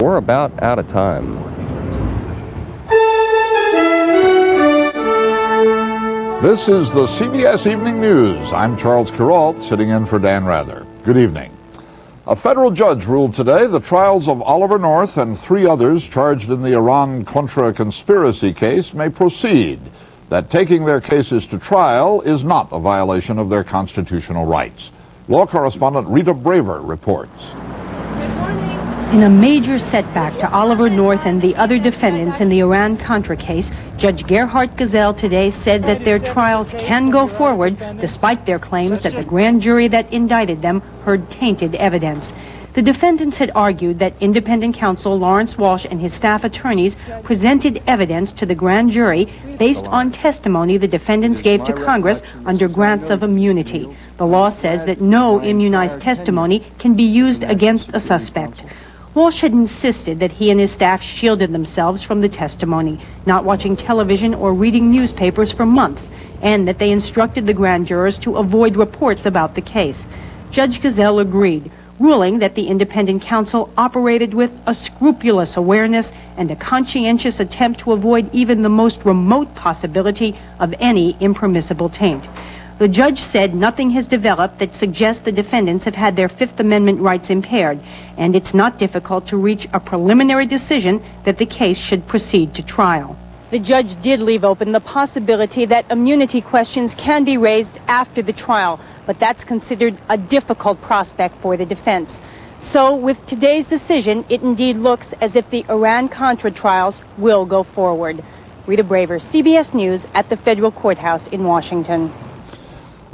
We're about out of time. This is the CBS Evening News. I'm Charles Kuralt, sitting in for Dan Rather. Good evening. A federal judge ruled today the trials of Oliver North and 3 others charged in the Iran-Contra conspiracy case may proceed, that taking their cases to trial is not a violation of their constitutional rights. Law correspondent Rita Braver reports. In a major setback to Oliver North and the other defendants in the Iran-Contra case, Judge Gerhard Gesell today said that their trials can go forward despite their claims that the grand jury that indicted them heard tainted evidence. The defendants had argued that independent counsel Lawrence Walsh and his staff attorneys presented evidence to the grand jury based on testimony the defendants gave to Congress under grants of immunity. The law says that no immunized testimony can be used against a suspect. Walsh had insisted that he and his staff shielded themselves from the testimony, not watching television or reading newspapers for months, and that they instructed the grand jurors to avoid reports about the case. Judge Gesell agreed, ruling that the independent counsel operated with a scrupulous awareness and a conscientious attempt to avoid even the most remote possibility of any impermissible taint. The judge said nothing has developed that suggests the defendants have had their Fifth Amendment rights impaired, and it's not difficult to reach a preliminary decision that the case should proceed to trial. The judge did leave open the possibility that immunity questions can be raised after the trial, but that's considered a difficult prospect for the defense. So with today's decision, it indeed looks as if the Iran-Contra trials will go forward. Rita Braver, CBS News at the federal courthouse in Washington.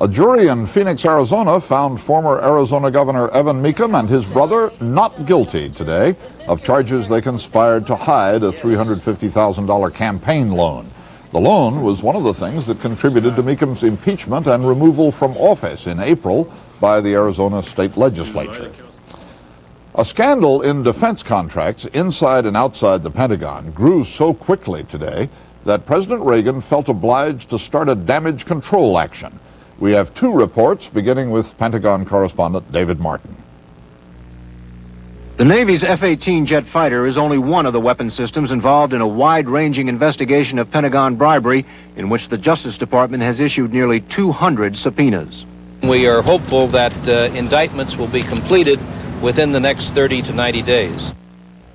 A jury in Phoenix, Arizona found former Arizona Governor Evan Mecham and his brother not guilty today of charges they conspired to hide a $350,000 campaign loan. The loan was one of the things that contributed to Mecham's impeachment and removal from office in April by the Arizona state legislature. A scandal in defense contracts inside and outside the Pentagon grew so quickly today that President Reagan felt obliged to start a damage control action. We have 2 reports, beginning with Pentagon correspondent David Martin. The Navy's F-18 jet fighter is only one of the weapon systems involved in a wide-ranging investigation of Pentagon bribery in which the Justice Department has issued nearly 200 subpoenas. We are hopeful that indictments will be completed within the next 30 to 90 days.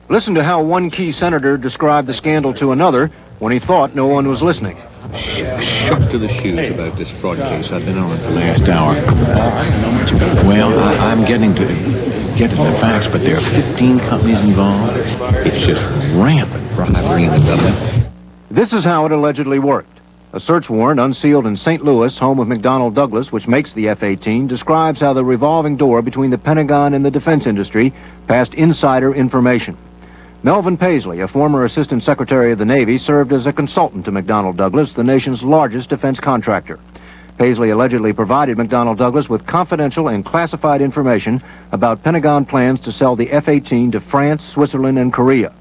Listen to how one key senator described the scandal to another when he thought no one was listening. Shocked to the shoes about this fraud case. I've been on it the last hour. Well, I'm getting to the facts, but there are 15 companies involved. It's just rampant bribery in the government. This is how it allegedly worked. A search warrant unsealed in St. Louis, home of McDonnell Douglas, which makes the F-18, describes how the revolving door between the Pentagon and the defense industry passed insider information. Melvin Paisley, a former Assistant Secretary of the Navy, served as a consultant to McDonnell Douglas, the nation's largest defense contractor. Paisley allegedly provided McDonnell Douglas with confidential and classified information about Pentagon plans to sell the F-18 to France, Switzerland, and Korea.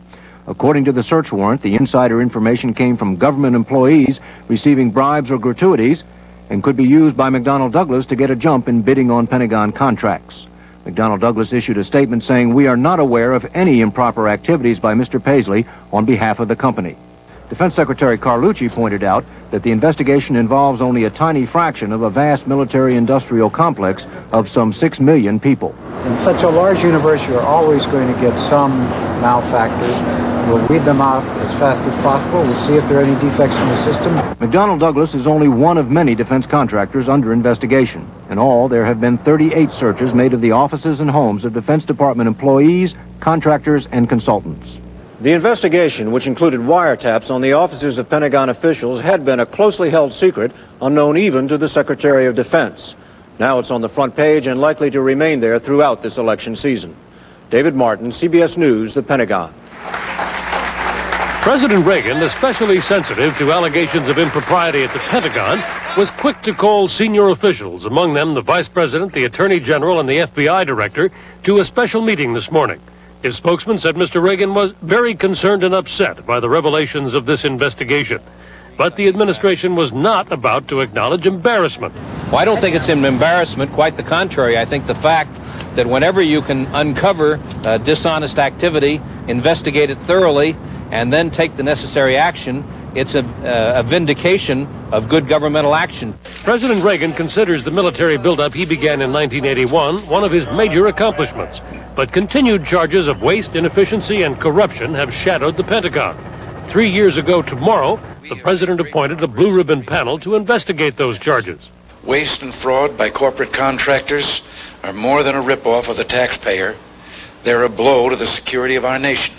According to the search warrant, the insider information came from government employees receiving bribes or gratuities and could be used by McDonnell Douglas to get a jump in bidding on Pentagon contracts. McDonnell Douglas issued a statement saying, "We are not aware of any improper activities by Mr. Paisley on behalf of the company." Defense Secretary Carlucci pointed out that the investigation involves only a tiny fraction of a vast military-industrial complex of some 6 million people. In such a large universe, you're always going to get some malfactors. We'll weed them out as fast as possible. We'll see if there are any defects in the system. McDonnell Douglas is only one of many defense contractors under investigation. In all, there have been 38 searches made of the offices and homes of Defense Department employees, contractors, and consultants. The investigation, which included wiretaps on the offices of Pentagon officials, had been a closely held secret, unknown even to the Secretary of Defense. Now it's on the front page and likely to remain there throughout this election season. David Martin, CBS News, the Pentagon. President Reagan, especially sensitive to allegations of impropriety at the Pentagon, was quick to call senior officials, among them the Vice President, the Attorney General, and the FBI Director, to a special meeting this morning. His spokesman said Mr. Reagan was very concerned and upset by the revelations of this investigation. But the administration was not about to acknowledge embarrassment. Well, I don't think it's an embarrassment. Quite the contrary. I think the fact that whenever you can uncover dishonest activity, investigate it thoroughly, and then take the necessary action, it's a vindication of good governmental action. President Reagan considers the military buildup he began in 1981 one of his major accomplishments. But continued charges of waste, inefficiency, and corruption have shadowed the Pentagon. 3 years ago tomorrow, the president appointed a blue ribbon panel to investigate those charges. Waste and fraud by corporate contractors are more than a ripoff of the taxpayer. They're a blow to the security of our nation.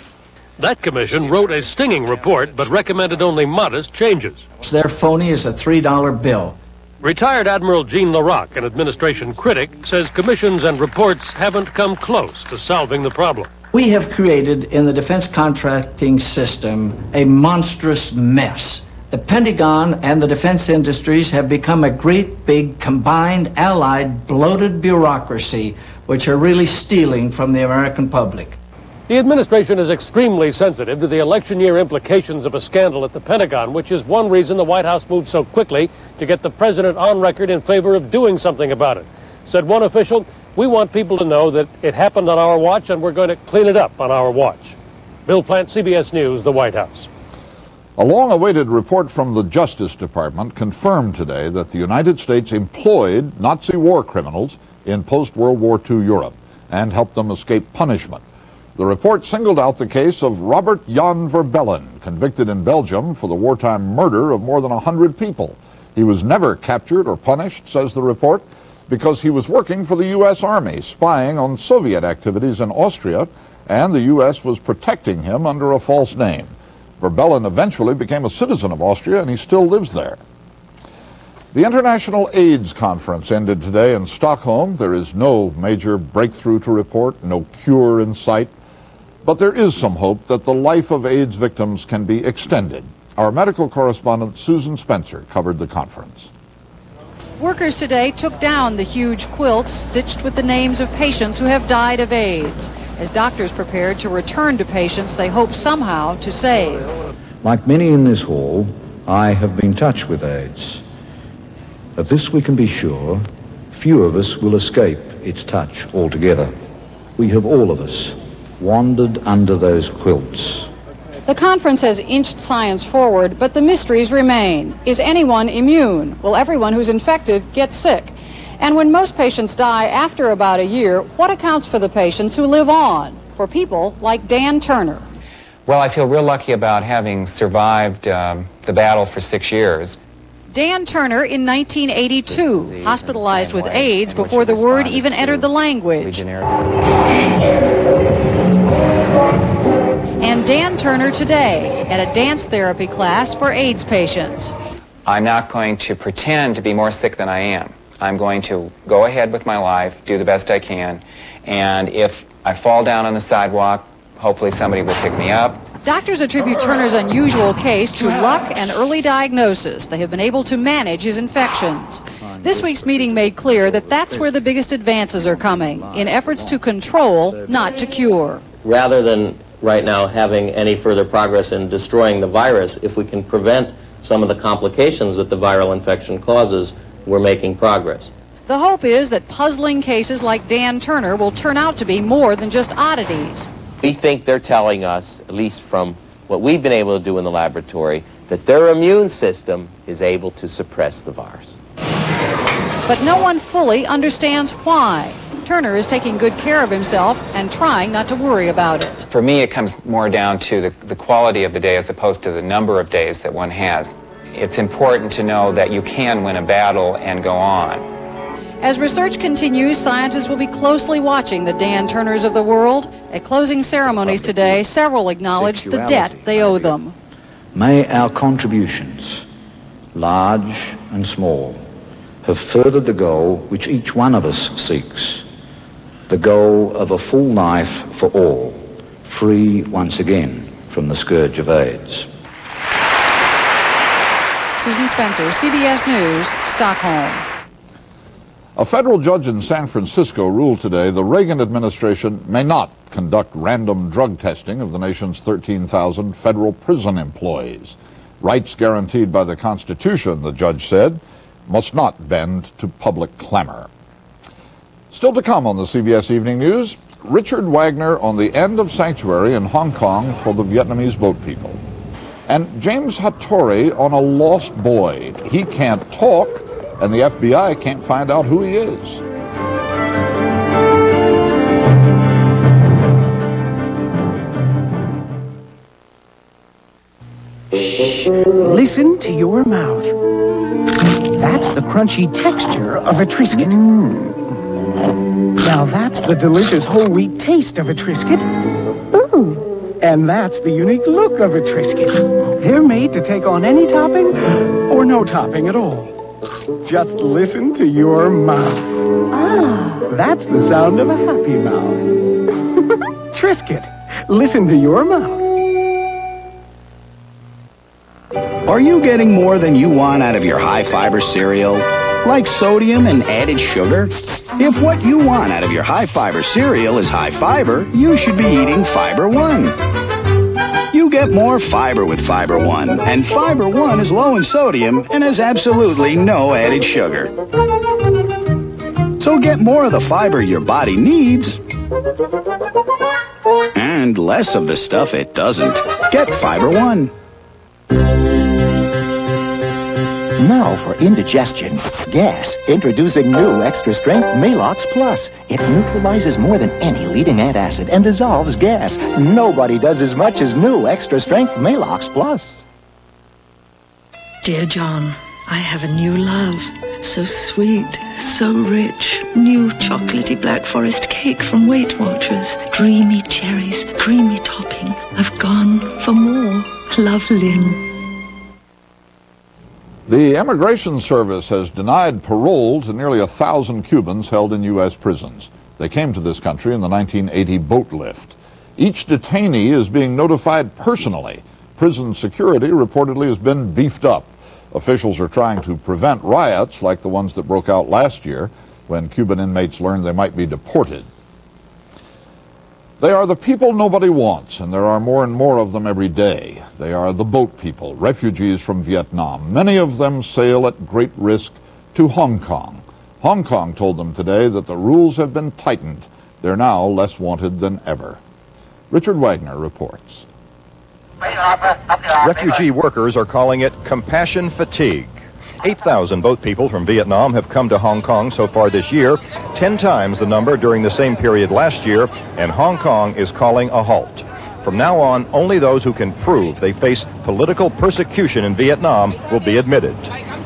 That commission wrote a stinging report, but recommended only modest changes. Their phony is a $3 bill. Retired Admiral Gene LaRocque, an administration critic, says commissions and reports haven't come close to solving the problem. We have created in the defense contracting system a monstrous mess. The Pentagon and the defense industries have become a great big combined allied bloated bureaucracy which are really stealing from the American public. The administration is extremely sensitive to the election year implications of a scandal at the Pentagon, which is one reason the White House moved so quickly to get the president on record in favor of doing something about it. Said one official, "We want people to know that it happened on our watch and we're going to clean it up on our watch." Bill Plant, CBS News, the White House. A long-awaited report from the Justice Department confirmed today that the United States employed Nazi war criminals in post-World War II Europe and helped them escape punishment. The report singled out the case of Robert Jan Verbellen, convicted in Belgium for the wartime murder of more than 100 people. He was never captured or punished, says the report, because he was working for the U.S. Army, spying on Soviet activities in Austria, and the U.S. was protecting him under a false name. Verbellen eventually became a citizen of Austria, and he still lives there. The International AIDS Conference ended today in Stockholm. There is no major breakthrough to report, no cure in sight. But there is some hope that the life of AIDS victims can be extended. Our medical correspondent Susan Spencer covered the conference. Workers today took down the huge quilts stitched with the names of patients who have died of AIDS, as doctors prepared to return to patients they hope somehow to save. Like many in this hall, I have been touched with AIDS. Of this we can be sure, few of us will escape its touch altogether. We have all of us wandered under those quilts. The conference has inched science forward, but the mysteries remain. Is anyone immune? Will everyone who's infected get sick? And when most patients die after about a year, what accounts for the patients who live on? For people like Dan Turner. Well, I feel real lucky about having survived the battle for 6 years. Dan Turner in 1982, hospitalized with AIDS before the word even entered the language. And Dan Turner today at a dance therapy class for AIDS patients. I'm not going to pretend to be more sick than I am. I'm going to go ahead with my life, do the best I can, and if I fall down on the sidewalk, hopefully somebody will pick me up. Doctors attribute Turner's unusual case to luck and early diagnosis. They have been able to manage his infections. This week's meeting made clear that that's where the biggest advances are coming, in efforts to control, not to cure. Rather than right now having any further progress in destroying the virus, if we can prevent some of the complications that the viral infection causes, we're making progress. The hope is that puzzling cases like Dan Turner will turn out to be more than just oddities. We think they're telling us, at least from what we've been able to do in the laboratory, that their immune system is able to suppress the virus. But no one fully understands why. Turner is taking good care of himself and trying not to worry about it. For me, it comes more down to the quality of the day as opposed to the number of days that one has. It's important to know that you can win a battle and go on. As research continues, scientists will be closely watching the Dan Turners of the world. At closing ceremonies today, several acknowledged the debt they owe them. May our contributions, large and small, have furthered the goal which each one of us seeks, the goal of a full life for all, free once again from the scourge of AIDS. Susan Spencer, CBS News, Stockholm. A federal judge in San Francisco ruled today the Reagan administration may not conduct random drug testing of the nation's 13,000 federal prison employees. Rights guaranteed by the Constitution, the judge said, must not bend to public clamor. Still to come on the CBS Evening News, Richard Wagner on the end of sanctuary in Hong Kong for the Vietnamese boat people. And James Hattori on a lost boy. He can't talk, and the FBI can't find out who he is. Listen to your mouth. That's the crunchy texture of a Triscuit. Now that's the delicious whole wheat taste of a Triscuit. Ooh. And that's the unique look of a Triscuit. They're made to take on any topping or no topping at all. Just listen to your mouth. Ah. That's the sound of a happy mouth. Triscuit. Listen to your mouth. Are you getting more than you want out of your high-fiber cereal? Like sodium and added sugar? If what you want out of your high-fiber cereal is high fiber, you should be eating Fiber One. You get more fiber with Fiber One, and Fiber One is low in sodium and has absolutely no added sugar. So get more of the fiber your body needs and less of the stuff it doesn't. Get Fiber One. Now for indigestion, gas, introducing new Extra Strength Malox Plus. It neutralizes more than any leading antacid and dissolves gas. Nobody does as much as new Extra Strength Malox Plus. Dear John, I have a new love. So sweet, so rich. New chocolatey Black Forest cake from Weight Watchers. Dreamy cherries, creamy topping. I've gone for more. Love, Lynn. The Immigration Service has denied parole to nearly 1,000 Cubans held in U.S. prisons. They came to this country in the 1980 boat lift. Each detainee is being notified personally. Prison security reportedly has been beefed up. Officials are trying to prevent riots like the ones that broke out last year when Cuban inmates learned they might be deported. They are the people nobody wants, and there are more and more of them every day. They are the boat people, refugees from Vietnam. Many of them sail at great risk to Hong Kong. Hong Kong told them today that the rules have been tightened. They're now less wanted than ever. Richard Wagner reports. Refugee workers are calling it compassion fatigue. 8,000 boat people from Vietnam have come to Hong Kong so far this year, 10 times the number during the same period last year, and Hong Kong is calling a halt. From now on, only those who can prove they face political persecution in Vietnam will be admitted.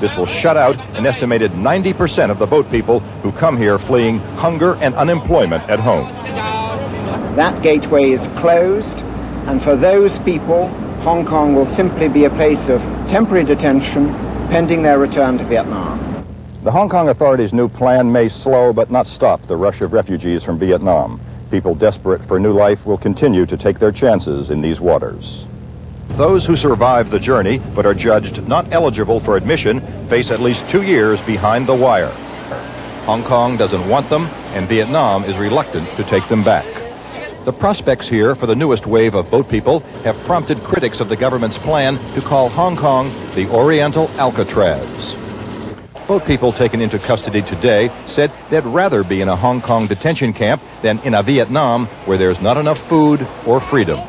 This will shut out an estimated 90% of the boat people who come here fleeing hunger and unemployment at home. That gateway is closed, and for those people, Hong Kong will simply be a place of temporary detention pending their return to Vietnam. The Hong Kong authorities' new plan may slow but not stop the rush of refugees from Vietnam. People desperate for new life will continue to take their chances in these waters. Those who survive the journey but are judged not eligible for admission face at least 2 years behind the wire. Hong Kong doesn't want them, and Vietnam is reluctant to take them back. The prospects here for the newest wave of boat people have prompted critics of the government's plan to call Hong Kong the Oriental Alcatraz. Boat people taken into custody today said they'd rather be in a Hong Kong detention camp than in a Vietnam where there's not enough food or freedom.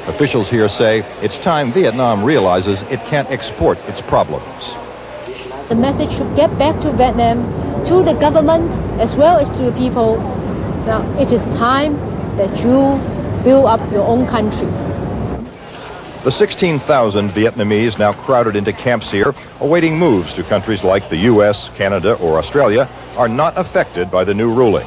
Officials here say it's time Vietnam realizes it can't export its problems. The message should get back to Vietnam, to the government, as well as to the people. Now, it is time that you build up your own country. The 16,000 Vietnamese now crowded into camps here, awaiting moves to countries like the U.S., Canada, or Australia, are not affected by the new ruling.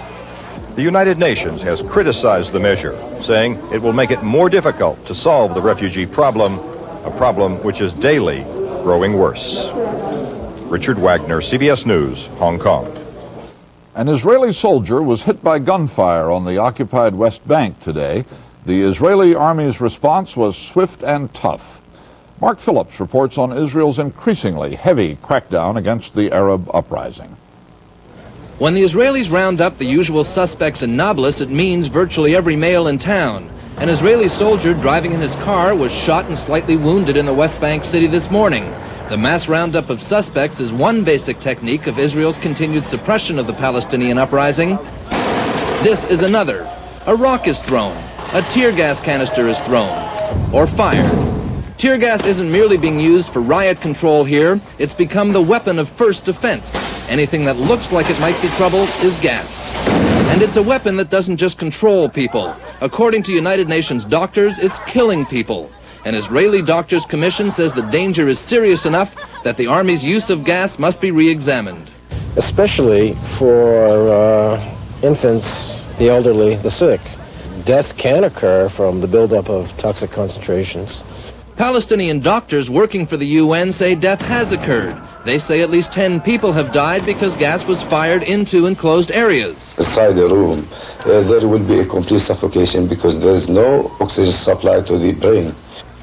The United Nations has criticized the measure, saying it will make it more difficult to solve the refugee problem, a problem which is daily growing worse. Richard Wagner, CBS News, Hong Kong. An Israeli soldier was hit by gunfire on the occupied West Bank today. The Israeli army's response was swift and tough. Mark Phillips reports on Israel's increasingly heavy crackdown against the Arab uprising. When the Israelis round up the usual suspects in Nablus, it means virtually every male in town. An Israeli soldier driving in his car was shot and slightly wounded in the West Bank city this morning. The mass roundup of suspects is one basic technique of Israel's continued suppression of the Palestinian uprising. This is another. A rock is thrown, a tear gas canister is thrown, or fired. Tear gas isn't merely being used for riot control here, it's become the weapon of first defense. Anything that looks like it might be trouble is gassed. And it's a weapon that doesn't just control people. According to United Nations doctors, it's killing people. An Israeli doctors' commission says the danger is serious enough that the army's use of gas must be re-examined. Especially for infants, the elderly, the sick. Death can occur from the buildup of toxic concentrations. Palestinian doctors working for the UN say death has occurred. They say at least 10 people have died because gas was fired into enclosed areas. Inside the room, there will be a complete suffocation because there is no oxygen supply to the brain.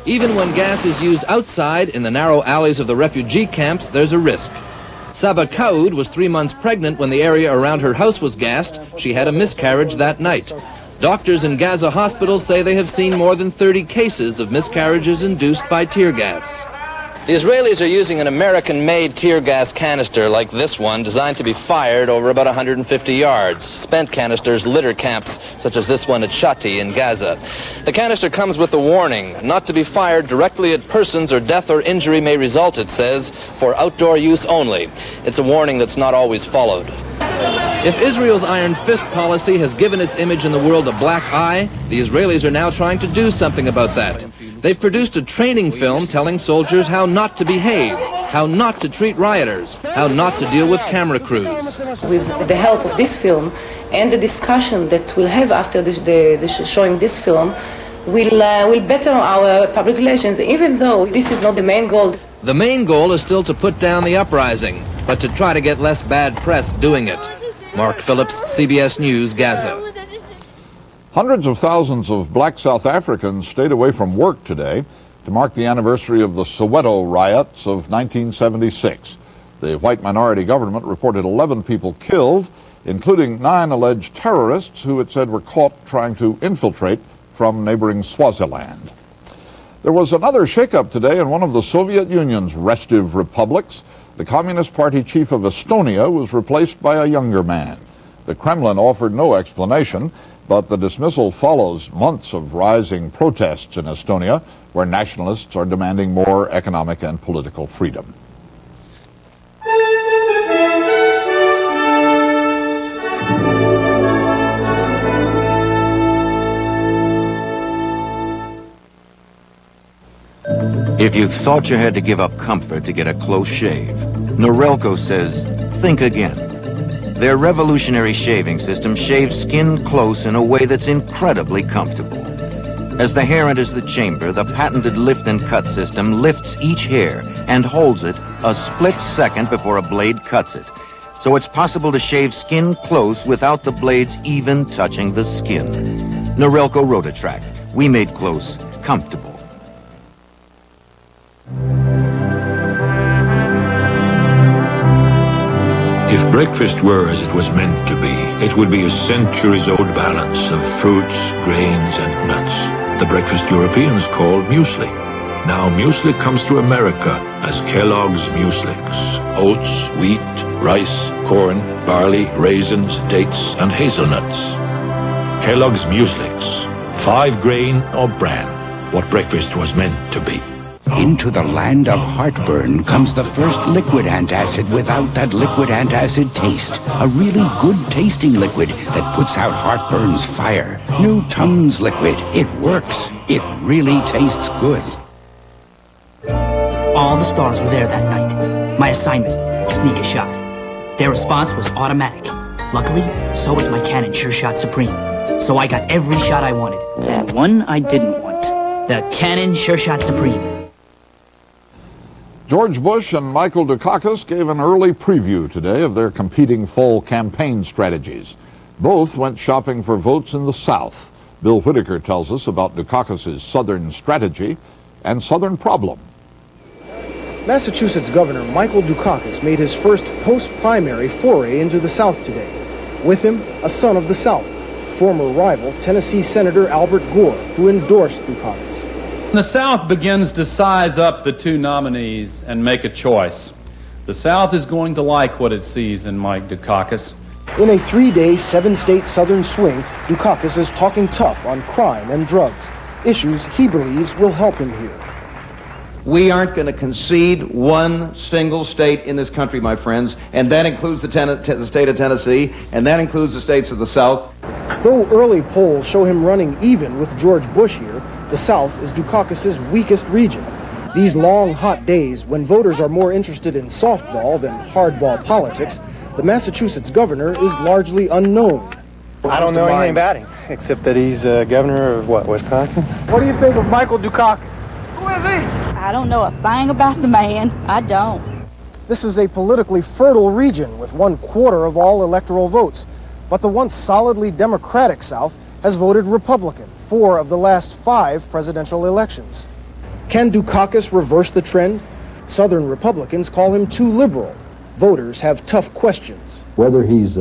Even when gas is used outside in the narrow alleys of the refugee camps, there's a risk. Saba Kaoud was 3 months pregnant when the area around her house was gassed. She had a miscarriage that night. Doctors in Gaza hospitals say they have seen more than 30 cases of miscarriages induced by tear gas. The Israelis are using an American-made tear gas canister like this one, designed to be fired over about 150 yards. Spent canisters litter camps, such as this one at Shati in Gaza. The canister comes with a warning, not to be fired directly at persons or death or injury may result, it says, for outdoor use only. It's a warning that's not always followed. If Israel's iron fist policy has given its image in the world a black eye, the Israelis are now trying to do something about that. They've produced a training film telling soldiers how not to behave, how not to treat rioters, how not to deal with camera crews. With the help of this film and the discussion that we'll have after showing this film, we'll better our public relations, even though this is not the main goal. The main goal is still to put down the uprising, but to try to get less bad press doing it. Mark Phillips, CBS News, Gaza. Hundreds of thousands of black South Africans stayed away from work today to mark the anniversary of the Soweto riots of 1976. The white minority government reported 11 people killed, including 9 alleged terrorists who it said were caught trying to infiltrate from neighboring Swaziland. There was another shakeup today in one of the Soviet Union's restive republics. The Communist Party chief of Estonia was replaced by a younger man. The Kremlin offered no explanation, but the dismissal follows months of rising protests in Estonia, where nationalists are demanding more economic and political freedom. If you thought you had to give up comfort to get a close shave, Norelco says, think again. Their revolutionary shaving system shaves skin close in a way that's incredibly comfortable. As the hair enters the chamber, the patented lift and cut system lifts each hair and holds it a split second before a blade cuts it. So it's possible to shave skin close without the blades even touching the skin. Norelco Rotatract. We made close comfortable. If breakfast were as it was meant to be, it would be a centuries-old balance of fruits, grains, and nuts. The breakfast Europeans called muesli. Now muesli comes to America as Kellogg's Mueslix. Oats, wheat, rice, corn, barley, raisins, dates, and hazelnuts. Kellogg's Mueslix. 5 grain or bran. What breakfast was meant to be. Into the land of heartburn comes the first liquid antacid without that liquid antacid taste. A really good tasting liquid that puts out heartburn's fire. New Tums Liquid. It works. It really tastes good. All the stars were there that night. My assignment, sneak a shot. Their response was automatic. Luckily, so was my Canon Sure Shot Supreme. So I got every shot I wanted. And one I didn't want. The Canon Sure Shot Supreme. George Bush and Michael Dukakis gave an early preview today of their competing fall campaign strategies. Both went shopping for votes in the South. Bill Whitaker tells us about Dukakis' Southern strategy and Southern problem. Massachusetts Governor Michael Dukakis made his first post-primary foray into the South today. With him, a son of the South, former rival, Tennessee Senator Albert Gore, who endorsed Dukakis. The South begins to size up the two nominees and make a choice. The South is going to like what it sees in Mike Dukakis. In a 3-day, 7-state Southern swing, Dukakis is talking tough on crime and drugs, issues he believes will help him here. We aren't going to concede one single state in this country, my friends, and that includes the state of Tennessee, and that includes the states of the South. Though early polls show him running even with George Bush here, the South is Dukakis' weakest region. These long, hot days, when voters are more interested in softball than hardball politics, the Massachusetts governor is largely unknown. I don't know anything about him, except that he's governor of, Wisconsin? What do you think of Michael Dukakis? Who is he? I don't know a thing about the man. I don't. This is a politically fertile region with 1/4 of all electoral votes. But the once solidly Democratic South has voted Republican 4 of the last 5 presidential elections. Can Dukakis reverse the trend? Southern Republicans call him too liberal. Voters have tough questions. Whether he's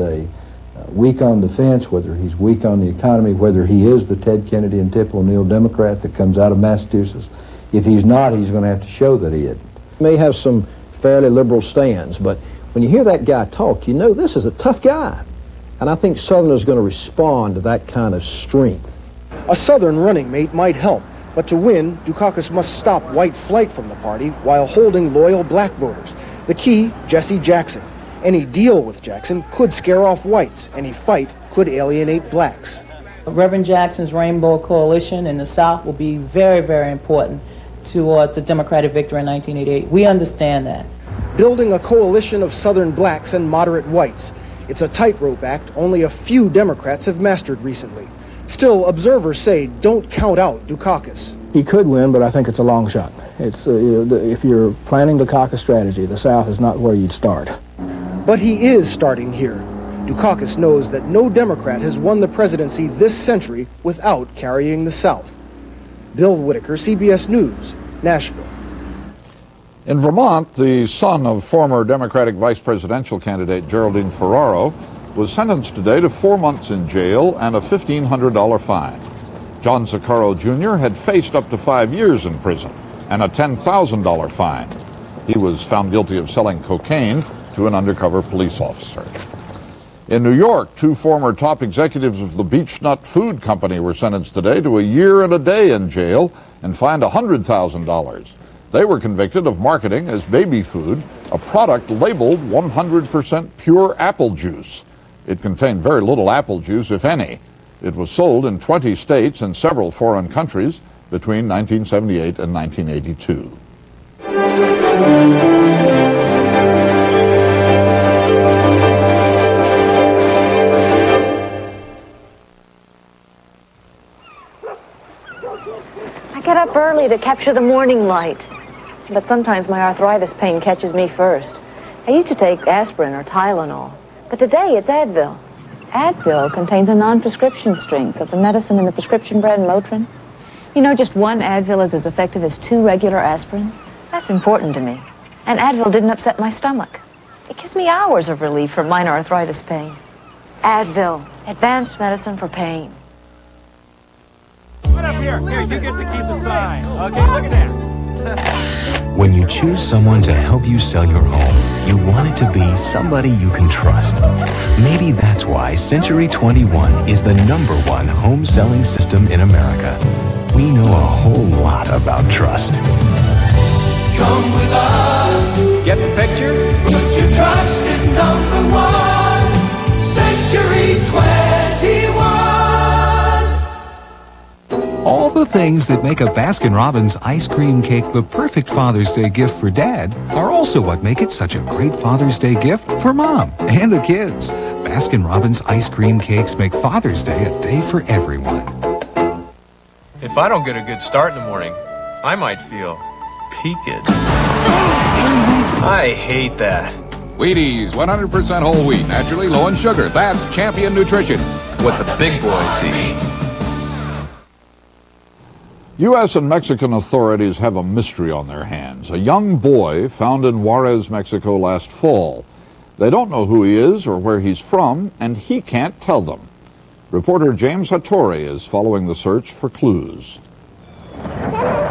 weak on defense, whether he's weak on the economy, whether he is the Ted Kennedy and Tip O'Neill Democrat that comes out of Massachusetts, if he's not, he's going to have to show that he isn't. May have some fairly liberal stands, but when you hear that guy talk, you know this is a tough guy. And I think Southerners are going to respond to that kind of strength. A Southern running mate might help, but to win, Dukakis must stop white flight from the party while holding loyal black voters. The key, Jesse Jackson. Any deal with Jackson could scare off whites. Any fight could alienate blacks. Reverend Jackson's Rainbow Coalition in the South will be very, very important towards a Democratic victory in 1988. We understand that. Building a coalition of Southern blacks and moderate whites. It's a tightrope act only a few Democrats have mastered recently. Still, observers say don't count out Dukakis. He could win, but I think it's a long shot. It's if you're planning Dukakis strategy, the South is not where you'd start. But he is starting here. Dukakis knows that no Democrat has won the presidency this century without carrying the South. Bill Whitaker, CBS News, Nashville. In Vermont, the son of former Democratic vice presidential candidate Geraldine Ferraro was sentenced today to 4 months in jail and a $1,500 fine. John Zaccaro Jr. had faced up to 5 years in prison and a $10,000 fine. He was found guilty of selling cocaine to an undercover police officer. In New York, 2 former top executives of the Beechnut Food Company were sentenced today to a year and a day in jail and fined $100,000. They were convicted of marketing as baby food a product labeled 100% pure apple juice. It contained very little apple juice, if any. It was sold in 20 states and several foreign countries between 1978 and 1982. I get up early to capture the morning light, but sometimes my arthritis pain catches me first. I used to take aspirin or Tylenol, but today it's Advil. Advil contains a non-prescription strength of the medicine in the prescription brand Motrin. You know, just 1 Advil is as effective as 2 regular aspirin. That's important to me. And Advil didn't upset my stomach. It gives me hours of relief from minor arthritis pain. Advil, advanced medicine for pain. Right up here. Here, you get to keep the sign. Okay, look at that. When you choose someone to help you sell your home, you want it to be somebody you can trust. Maybe that's why Century 21 is the #1 home selling system in America. We know a whole lot about trust. Come with us. Get the picture? Put your trust in #1, Century 21. All the things that make a Baskin-Robbins ice cream cake the perfect Father's Day gift for Dad are also what make it such a great Father's Day gift for Mom and the kids. Baskin-Robbins ice cream cakes make Father's Day a day for everyone. If I don't get a good start in the morning, I might feel peaked. I hate that. Wheaties, 100% whole wheat, naturally low in sugar. That's Champion Nutrition. What the big boys eat. U.S. and Mexican authorities have a mystery on their hands. A young boy found in Juarez, Mexico last fall. They don't know who he is or where he's from, and he can't tell them. Reporter James Hattori is following the search for clues.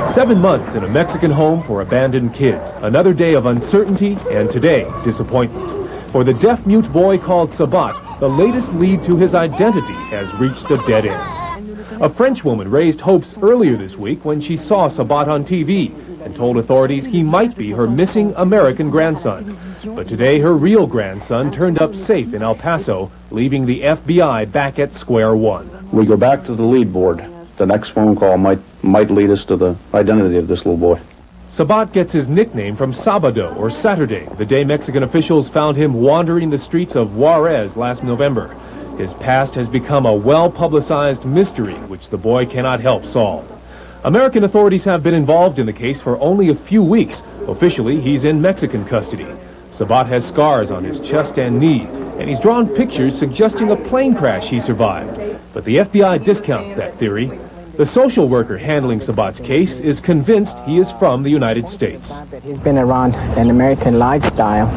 7 months in a Mexican home for abandoned kids. Another day of uncertainty, and today, disappointment. For the deaf-mute boy called Sabat, the latest lead to his identity has reached a dead end. A French woman raised hopes earlier this week when she saw Sabat on TV and told authorities he might be her missing American grandson. But today, her real grandson turned up safe in El Paso, leaving the FBI back at square one. We go back to the lead board. The next phone call might lead us to the identity of this little boy. Sabat gets his nickname from Sabado, or Saturday, the day Mexican officials found him wandering the streets of Juarez last November. His past has become a well-publicized mystery, which the boy cannot help solve. American authorities have been involved in the case for only a few weeks. Officially, he's in Mexican custody. Sabat has scars on his chest and knee, and he's drawn pictures suggesting a plane crash he survived. But the FBI discounts that theory. The social worker handling Sabat's case is convinced he is from the United States. He's been around an American lifestyle,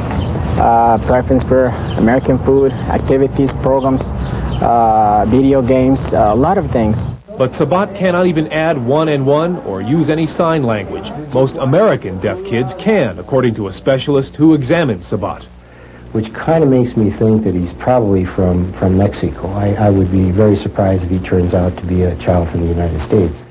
preference for American food, activities, programs, video games, a lot of things. But Sabat cannot even add 1 and 1 or use any sign language. Most American deaf kids can, according to a specialist who examined Sabat. Which kind of makes me think that he's probably from Mexico. I would be very surprised if he turns out to be a child from the United States.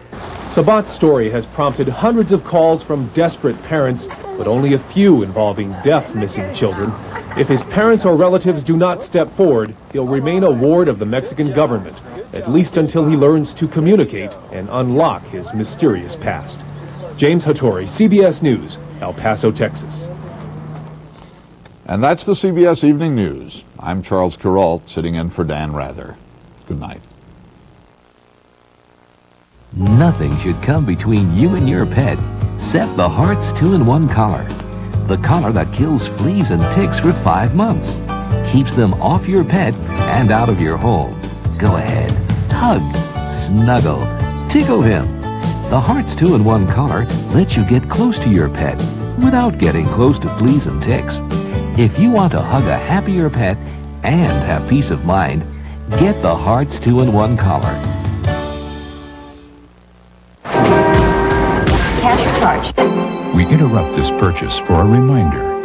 Sabat's story has prompted hundreds of calls from desperate parents, but only a few involving deaf missing children. If his parents or relatives do not step forward, he'll remain a ward of the Mexican government, at least until he learns to communicate and unlock his mysterious past. James Hattori, CBS News, El Paso, Texas. And that's the CBS Evening News. I'm Charles Kuralt, sitting in for Dan Rather. Good night. Nothing should come between you and your pet. Set the Hearts 2-in-1 collar. The collar that kills fleas and ticks for 5 months. Keeps them off your pet and out of your home. Go ahead, hug, snuggle, tickle him. The Hearts 2-in-1 collar lets you get close to your pet without getting close to fleas and ticks. If you want to hug a happier pet and have peace of mind, get the Hearts 2-in-1 collar. Cash charge. We interrupt this purchase for a reminder.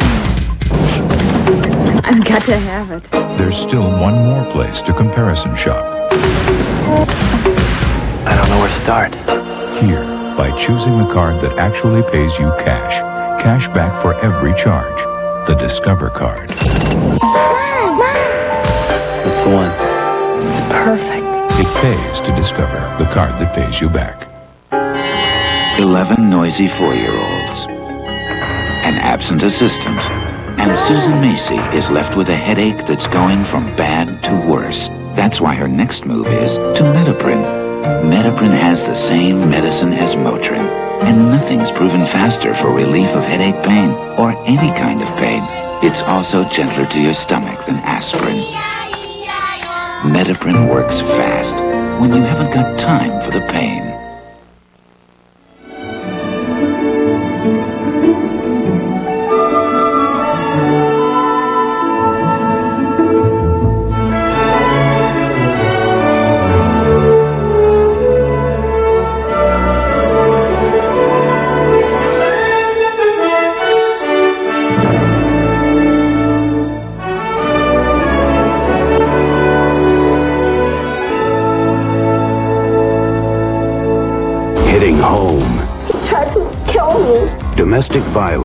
I've got to have it. There's still one more place to comparison shop. I don't know where to start. Here, by choosing the card that actually pays you cash. Cash back for every charge. The Discover card. That's the one. It's perfect. It pays to Discover, the card that pays you back. 11 noisy 4-year-olds. An absent assistant. And Susan Macy is left with a headache that's going from bad to worse. That's why her next move is to Metaprin. Metaprin has the same medicine as Motrin. And nothing's proven faster for relief of headache pain or any kind of pain. It's also gentler to your stomach than aspirin. Metaprin works fast when you haven't got time for the pain. Hitting home. He tried to kill me. Domestic violence.